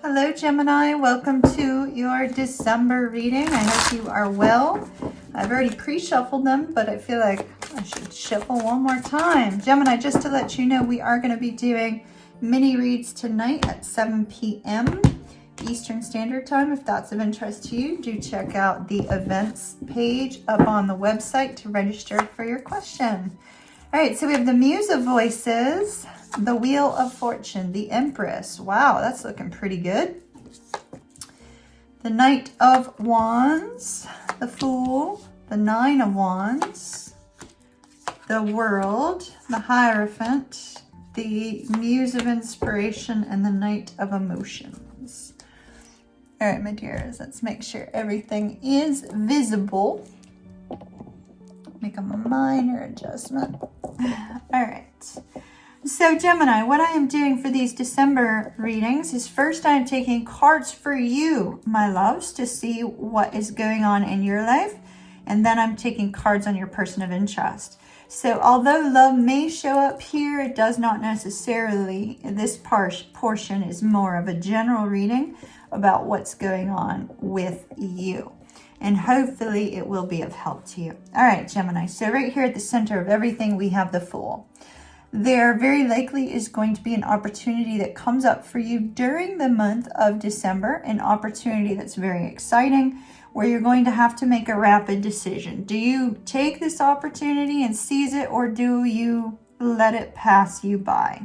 Hello Gemini, welcome to your December reading. I hope you are well. I've already pre-shuffled them, but I feel like I should shuffle one more time. Gemini, just to let you know, we are going to be doing mini reads tonight at 7 p.m. Eastern Standard Time. If that's of interest to you, do check out the events page up on the website to register for your question. All right, so we have the Muse of Voices, the Wheel of Fortune, the Empress. Wow, that's looking pretty good. The Knight of Wands, the Fool, the Nine of Wands, the World, the Hierophant, the Muse of Inspiration, and the Knight of Emotions. All right, my dears, let's make sure everything is visible. Make a minor adjustment. All right. So Gemini, what I am doing for these December readings is first I am taking cards for you, my loves, to see what is going on in your life. And then I'm taking cards on your person of interest. So although love may show up here, it does not necessarily, this portion is more of a general reading about what's going on with you. And hopefully it will be of help to you. All right, Gemini, so right here at the center of everything, we have the Fool. There very likely is going to be an opportunity that comes up for you during the month of December, an opportunity that's very exciting, where you're going to have to make a rapid decision. Do you take this opportunity and seize it, or do you let it pass you by?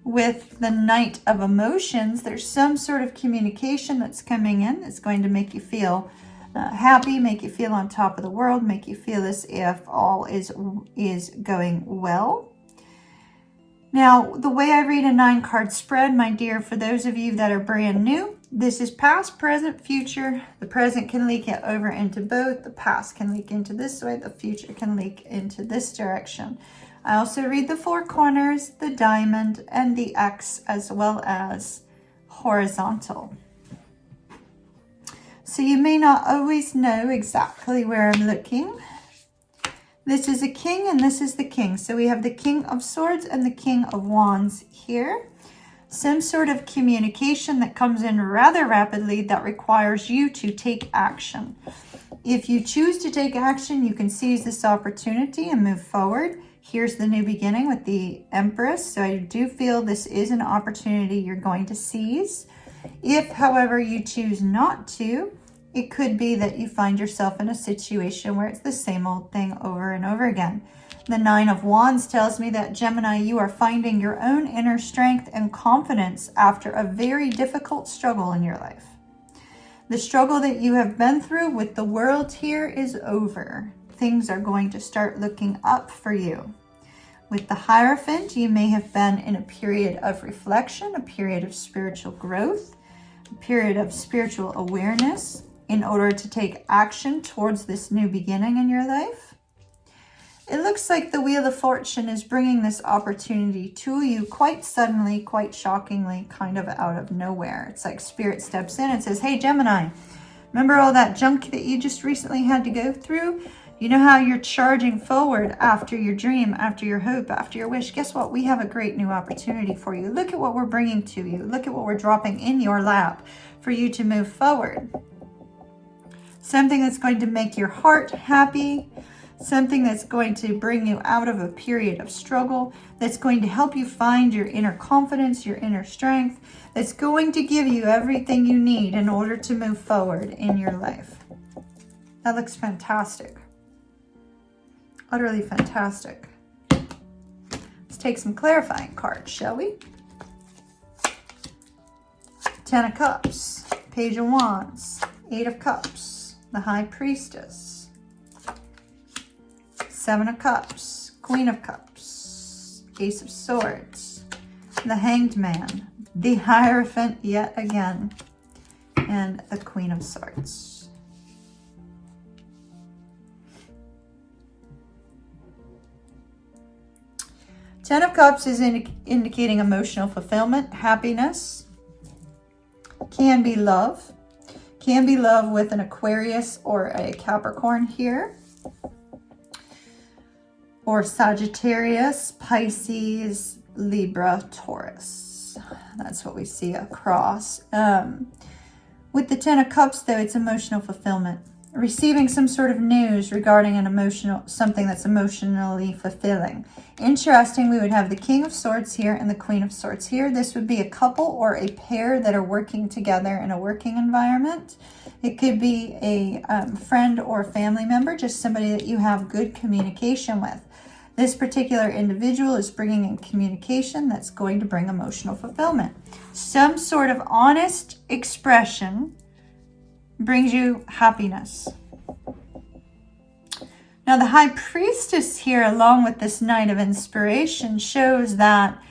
With the Knight of Emotions, there's some sort of communication that's coming in that's going to make you feel happy, make you feel on top of the world, make you feel as if all is going well. Now, the way I read a 9-card spread, my dear, for those of you that are brand new, this is past, present, future. The present can leak it over into both. The past can leak into this way. The future can leak into this direction. I also read the 4 corners, the diamond, and the X, as well as horizontal. So you may not always know exactly where I'm looking. This is a king and this is the king. So we have the King of Swords and the King of Wands here. Some sort of communication that comes in rather rapidly that requires you to take action. If you choose to take action, you can seize this opportunity and move forward. Here's the new beginning with the Empress. So I do feel this is an opportunity you're going to seize. If, however, you choose not to, it could be that you find yourself in a situation where it's the same old thing over and over again. The Nine of Wands tells me that, Gemini, you are finding your own inner strength and confidence after a very difficult struggle in your life. The struggle that you have been through with the World here is over. Things are going to start looking up for you. With the Hierophant, you may have been in a period of reflection, a period of spiritual growth, a period of spiritual awareness in order to take action towards this new beginning in your life. It looks like the Wheel of Fortune is bringing this opportunity to you quite suddenly, quite shockingly, kind of out of nowhere. It's like Spirit steps in and says, hey, Gemini, remember all that junk that you just recently had to go through? You know how you're charging forward after your dream, after your hope, after your wish? Guess what? We have a great new opportunity for you. Look at what we're bringing to you. Look at what we're dropping in your lap for you to move forward. Something that's going to make your heart happy. Something that's going to bring you out of a period of struggle. That's going to help you find your inner confidence, your inner strength. That's going to give you everything you need in order to move forward in your life. That looks fantastic. Utterly fantastic. Let's take some clarifying cards, shall we? 10 of Cups, Page of Wands, 8 of Cups, the High Priestess, 7 of Cups, Queen of Cups, Ace of Swords, the Hanged Man, the Hierophant yet again, and the Queen of Swords. 10 of Cups is indicating emotional fulfillment, happiness. Can be love. Can be love with an Aquarius or a Capricorn here. Or Sagittarius, Pisces, Libra, Taurus. That's what we see across. With the Ten of Cups, though, it's emotional fulfillment. Receiving some sort of news regarding something that's emotionally fulfilling. Interesting, we would have the King of Swords here and the Queen of Swords here. This would be a couple or a pair that are working together in a working environment. It could be a friend or family member, just somebody that you have good communication with. This particular individual is bringing in communication that's going to bring emotional fulfillment. Some sort of honest expression brings you happiness. Now, the High Priestess here, along with this Knight of Inspiration, shows that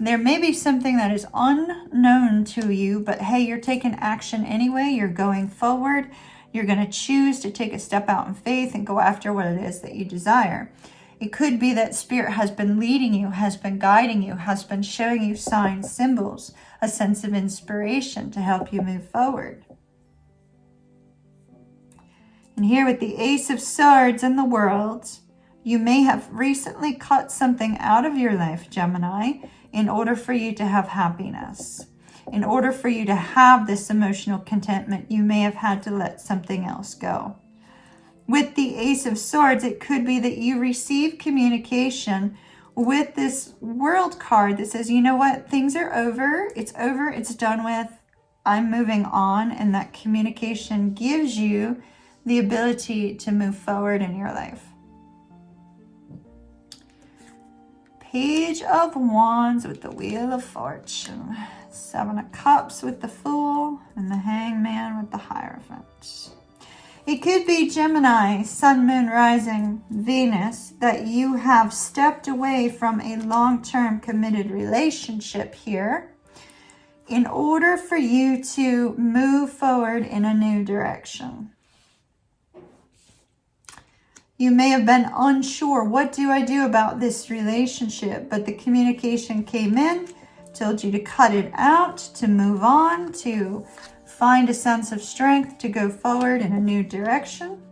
there may be something that is unknown to you, but hey, you're taking action anyway. You're going forward. You're going to choose to take a step out in faith and go after what it is that you desire. It could be that Spirit has been leading you, has been guiding you, has been showing you signs, symbols, a sense of inspiration to help you move forward. And here with the Ace of Swords and the World, you may have recently cut something out of your life, Gemini, in order for you to have happiness. In order for you to have this emotional contentment, you may have had to let something else go. With the Ace of Swords, it could be that you receive communication with this World card that says, you know what, things are over, it's done with, I'm moving on, and that communication gives you the ability to move forward in your life. Page of Wands with the Wheel of Fortune. Seven of Cups with the Fool, and the Hangman with the Hierophant. It could be Gemini, Sun, Moon, Rising, Venus, that you have stepped away from a long-term committed relationship here in order for you to move forward in a new direction. You may have been unsure, what do I do about this relationship? But the communication came in, told you to cut it out, to move on, to find a sense of strength, to go forward in a new direction.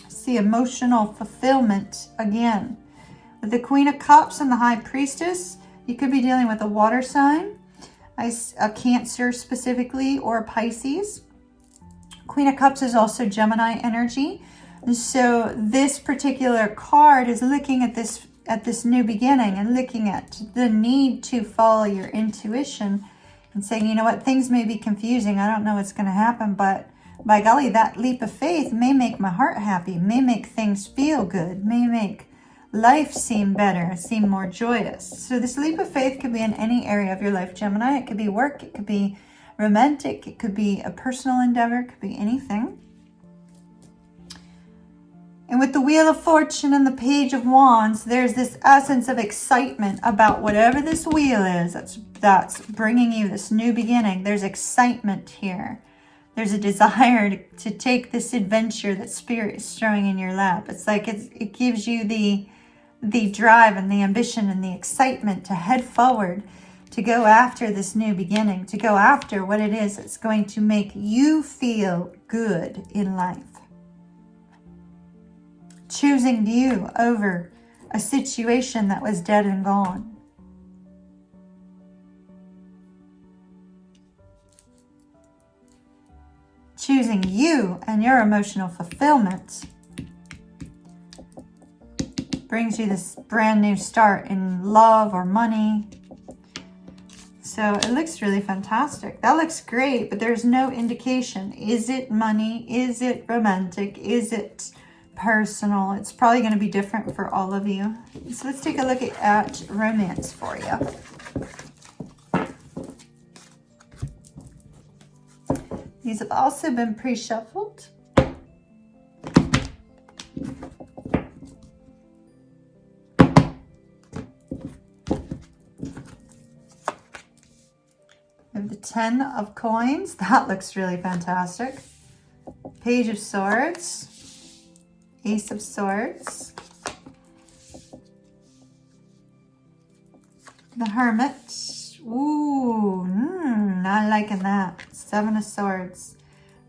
See emotional fulfillment again. With the Queen of Cups and the High Priestess, you could be dealing with a water sign, a Cancer specifically, or a Pisces. Queen of Cups is also Gemini energy. And so this particular card is looking at this new beginning and looking at the need to follow your intuition and saying, you know what, things may be confusing. I don't know what's going to happen, but by golly, that leap of faith may make my heart happy, may make things feel good, may make life seem better, seem more joyous. So this leap of faith could be in any area of your life, Gemini. It could be work, it could be romantic, it could be a personal endeavor, it could be anything. And with the Wheel of Fortune and the Page of Wands, there's this essence of excitement about whatever this wheel is that's bringing you this new beginning. There's excitement here. There's a desire to take this adventure that Spirit is throwing in your lap. It's like it gives you the drive and the ambition and the excitement to head forward, to go after this new beginning, to go after what it is that's going to make you feel good in life. Choosing you over a situation that was dead and gone. Choosing you and your emotional fulfillment brings you this brand new start in love or money. So it looks really fantastic. That looks great, but there's no indication. Is it money? Is it romantic? Is it personal? It's probably going to be different for all of you. So let's take a look at romance for you. These have also been pre-shuffled. We have the 10 of Coins. That looks really fantastic. Page of Swords. Ace of Swords. The Hermit. Ooh, not liking that. 7 of Swords.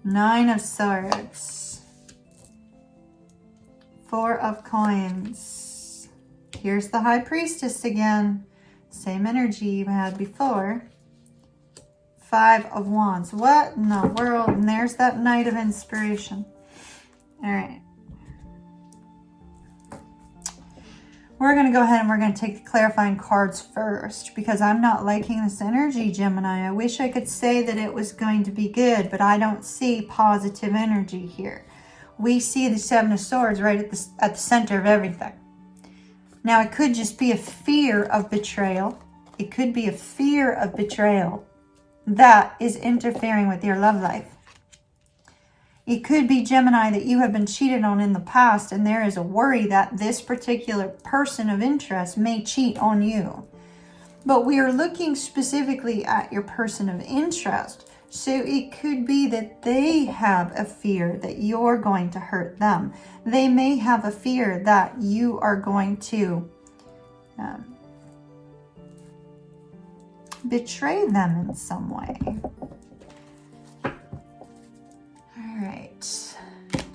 Nine of Swords. Four of Coins. Here's the High Priestess again. Same energy you had before. Five of Wands. What in the world? And there's that Knight of Inspiration. All right. We're going to go ahead and we're going to take the clarifying cards first because I'm not liking this energy, Gemini. I wish I could say that it was going to be good, but I don't see positive energy here. We see the Seven of Swords right at the center of everything. Now, it could just be a fear of betrayal. It could be a fear of betrayal that is interfering with your love life. It could be, Gemini, that you have been cheated on in the past and there is a worry that this particular person of interest may cheat on you. But we are looking specifically at your person of interest. So it could be that they have a fear that you're going to hurt them. They may have a fear that you are going to betray them in some way. All right,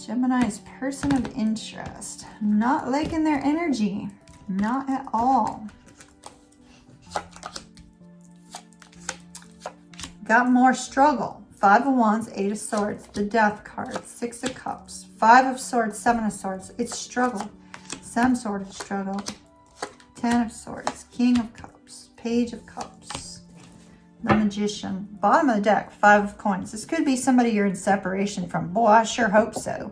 Gemini's person of interest. Not liking their energy, not at all. Got more struggle. Five of Wands, Eight of Swords, the Death card, Six of Cups, Five of Swords, Seven of Swords. It's struggle, some sort of struggle. Ten of Swords, King of Cups, Page of Cups. The Magician. Bottom of the deck, Five of Coins. This could be somebody you're in separation from. Boy, I sure hope so.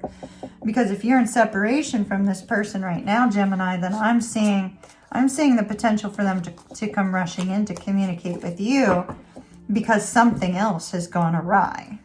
Because if you're in separation from this person right now, Gemini, then I'm seeing the potential for them to come rushing in to communicate with you because something else has gone awry.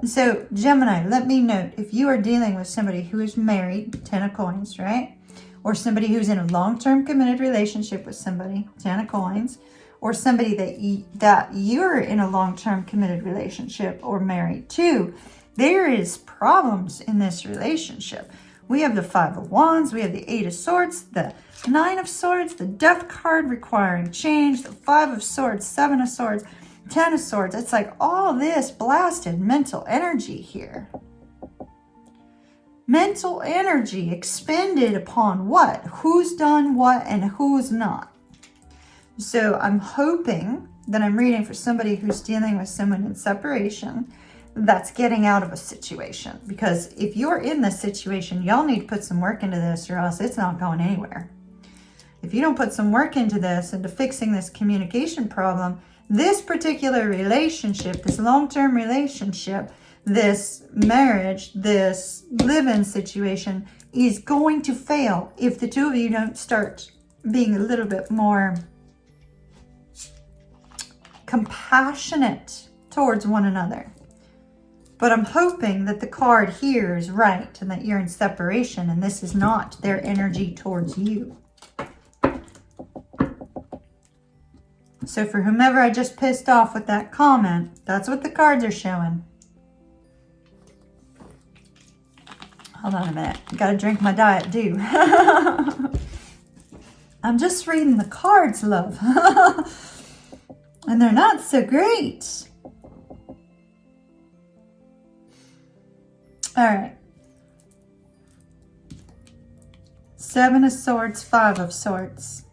So, Gemini, let me note, if you are dealing with somebody who is married, Ten of Coins, right? Or somebody who's in a long-term committed relationship with somebody, Ten of Coins, or somebody that you're in a long-term committed relationship or married to, there is problems in this relationship. We have the Five of Wands, we have the Eight of Swords, the Nine of Swords, the Death card requiring change, the Five of Swords, Seven of Swords, Ten of Swords. It's like all this blasted mental energy here. Mental energy expended upon what? Who's done what and who's not. So I'm hoping that I'm reading for somebody who's dealing with someone in separation that's getting out of a situation. Because if you're in this situation, y'all need to put some work into this or else it's not going anywhere. If you don't put some work into this, into fixing this communication problem, this particular relationship, this long-term relationship, this marriage, this live-in situation is going to fail if the two of you don't start being a little bit more compassionate towards one another. But I'm hoping that the card here is right and that you're in separation and this is not their energy towards you. So for whomever I just pissed off with that comment, that's what the cards are showing. Hold on a minute. Gotta drink my Diet Dew. I'm just reading the cards, love. And they're not so great. All right. Seven of Swords, Five of Swords.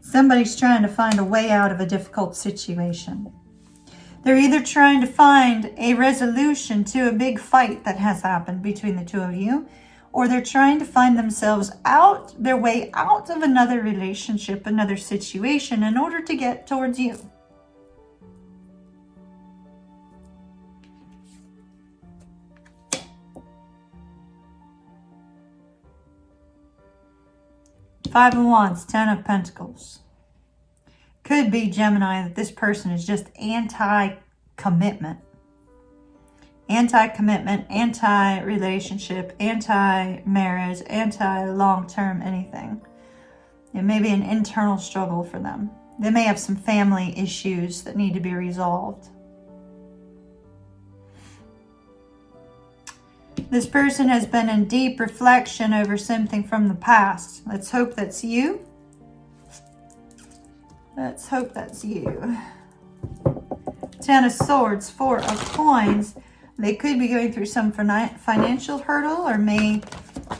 Somebody's trying to find a way out of a difficult situation. They're either trying to find a resolution to a big fight that has happened between the two of you, or they're trying to find themselves their way out of another relationship, another situation, in order to get towards you. Five of Wands, Ten of Pentacles. Could be, Gemini, that this person is just anti-commitment. Anti-commitment, anti-relationship, anti-marriage, anti-long-term anything. It may be an internal struggle for them. They may have some family issues that need to be resolved. This person has been in deep reflection over something from the past. Let's hope that's you. Let's hope that's you. Ten of Swords, Four of Coins. They could be going through some financial hurdle, or may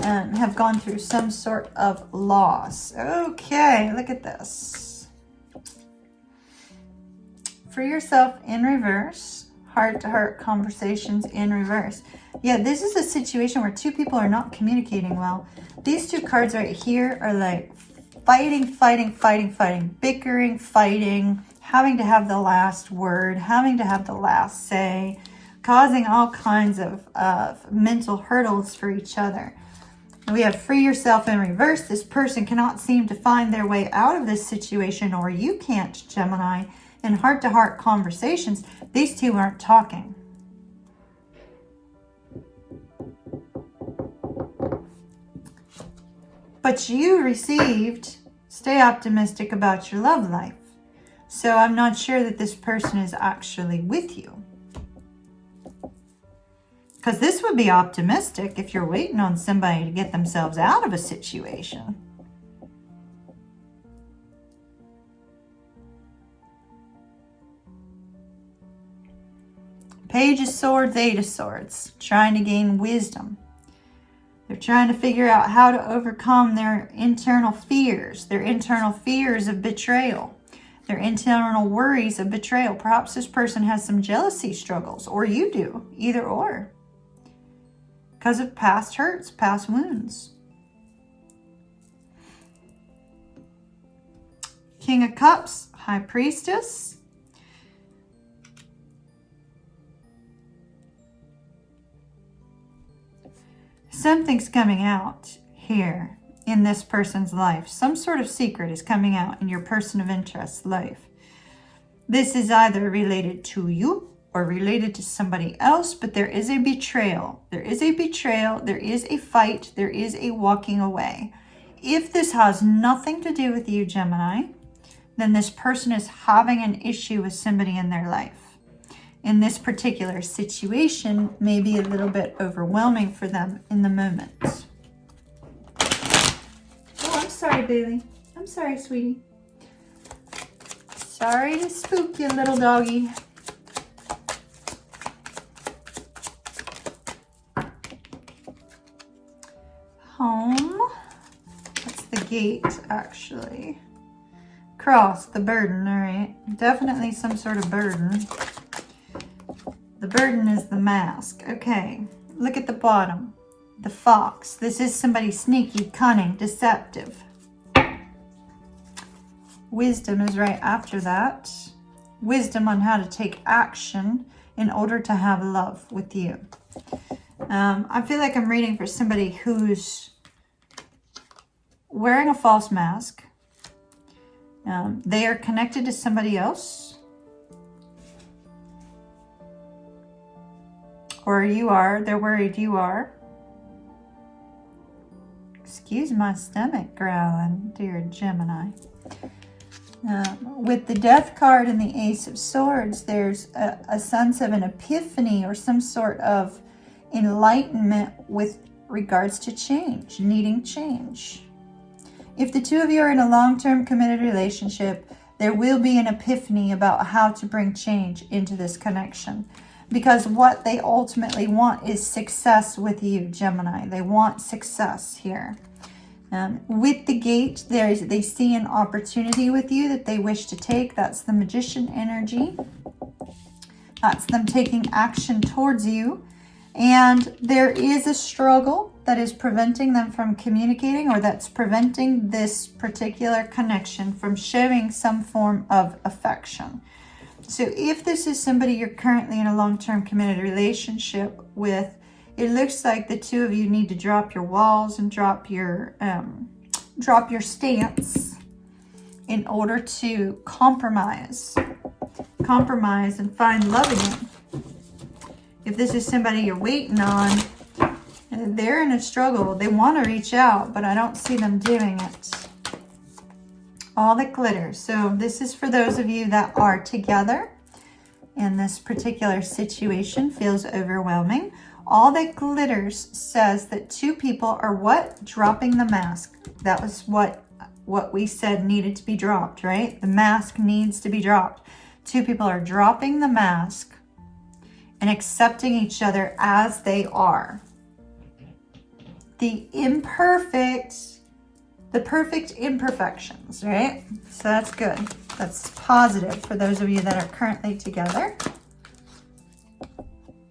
have gone through some sort of loss. Okay, look at this. Free yourself in reverse. Heart-to-heart conversations in reverse. Yeah, this is a situation where two people are not communicating well. These two cards right here are like fighting, bickering, fighting, having to have the last word, having to have the last say, causing all kinds of mental hurdles for each other. We have free yourself in reverse. This person cannot seem to find their way out of this situation, or you can't, Gemini. In heart-to-heart conversations, these two aren't talking. But you received, stay optimistic about your love life. So I'm not sure that this person is actually with you. Because this would be optimistic if you're waiting on somebody to get themselves out of a situation. Page of Swords, Eight of Swords, trying to gain wisdom. They're trying to figure out how to overcome their internal fears of betrayal, their internal worries of betrayal. Perhaps this person has some jealousy struggles, or you do, either or, because of past hurts, past wounds. King of Cups, High Priestess. Something's coming out here in this person's life. Some sort of secret is coming out in your person of interest life. This is either related to you or related to somebody else, but there is a betrayal. There is a betrayal. There is a fight. There is a walking away. If this has nothing to do with you, Gemini, then this person is having an issue with somebody in their life. In this particular situation, may be a little bit overwhelming for them in the moment. Oh, I'm sorry, Bailey. I'm sorry, sweetie. Sorry to spook you, little doggy. Home. That's the gate, actually. Cross, the burden, all right. Definitely some sort of burden. The burden is the mask. Okay, look at the bottom. The fox. This is somebody sneaky, cunning, deceptive. Wisdom is right after that. Wisdom on how to take action in order to have love with you. I feel like I'm reading for somebody who's wearing a false mask. They are connected to somebody else. Or you are. They're worried you are. Excuse my stomach growling, dear Gemini. With the Death card and the Ace of Swords, there's a sense of an epiphany or some sort of enlightenment with regards to change, needing change. If the two of you are in a long-term committed relationship, there will be an epiphany about how to bring change into this connection. Because what they ultimately want is success with you, Gemini. They want success here. With the gate, they see an opportunity with you that they wish to take. That's the Magician energy. That's them taking action towards you. And there is a struggle that is preventing them from communicating, or that's preventing this particular connection from showing some form of affection. So if this is somebody you're currently in a long-term committed relationship with, it looks like the two of you need to drop your walls and drop your stance in order to compromise and find love again. If this is somebody you're waiting on, they're in a struggle. They want to reach out, but I don't see them doing it. All that glitters. So this is for those of you that are together and this particular situation feels overwhelming. All that glitters says that two people are what? Dropping the mask. That was what we said needed to be dropped, right? The mask needs to be dropped. Two people are dropping the mask and accepting each other as they are. The perfect imperfections, right? So that's good. That's positive for those of you that are currently together.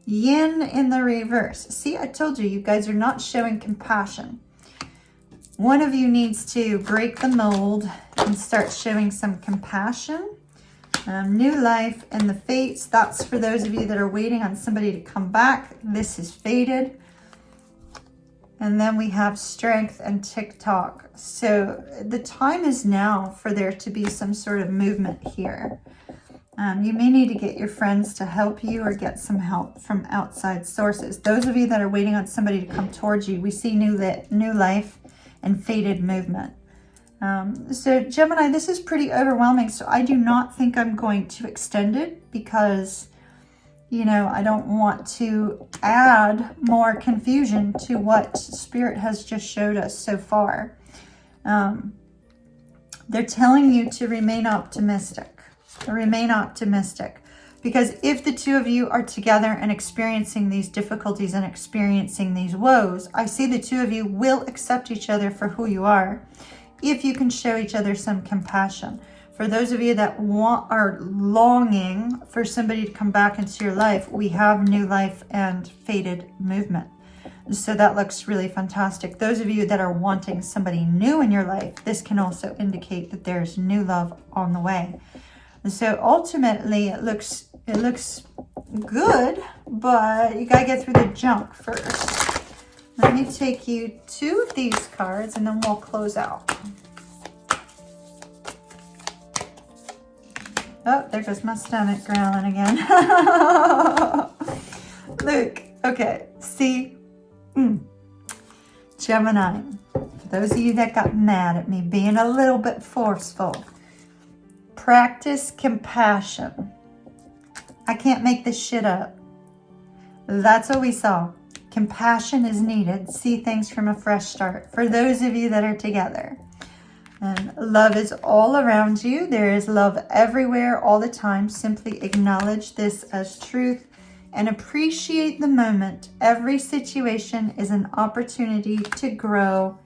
Yin in the reverse. See, I told you, you guys are not showing compassion. One of you needs to break the mold and start showing some compassion. New life and the fates. That's for those of you that are waiting on somebody to come back. This is fated. And then we have strength and TikTok. So the time is now for there to be some sort of movement here. You may need to get your friends to help you or get some help from outside sources. Those of you that are waiting on somebody to come towards you, we see new life and fated movement. So Gemini, this is pretty overwhelming. So I do not think I'm going to extend it because, you know, I don't want to add more confusion to what Spirit has just showed us so far. They're telling you to remain optimistic. Remain optimistic. Because if the two of you are together and experiencing these difficulties and experiencing these woes, I see the two of you will accept each other for who you are if you can show each other some compassion. For those of you that are longing for somebody to come back into your life, we have new life and fated movement. So that looks really fantastic. Those of you that are wanting somebody new in your life, this can also indicate that there's new love on the way. So ultimately it looks good, but you gotta get through the junk first. Let me take you two of these cards and then we'll close out. Oh, there goes my stomach growling again. Look, okay, see? Gemini, for those of you that got mad at me being a little bit forceful, practice compassion. I can't make this shit up. That's what we saw. Compassion is needed. See things from a fresh start. For those of you that are together. And love is all around you. There is love everywhere, all the time. Simply acknowledge this as truth and appreciate the moment. Every situation is an opportunity to grow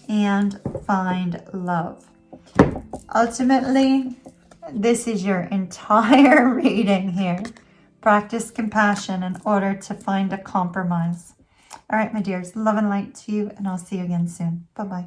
and find love. Ultimately, this is your entire reading here. Practice compassion in order to find a compromise. All right, my dears, love and light to you, and I'll see you again soon. Bye-bye.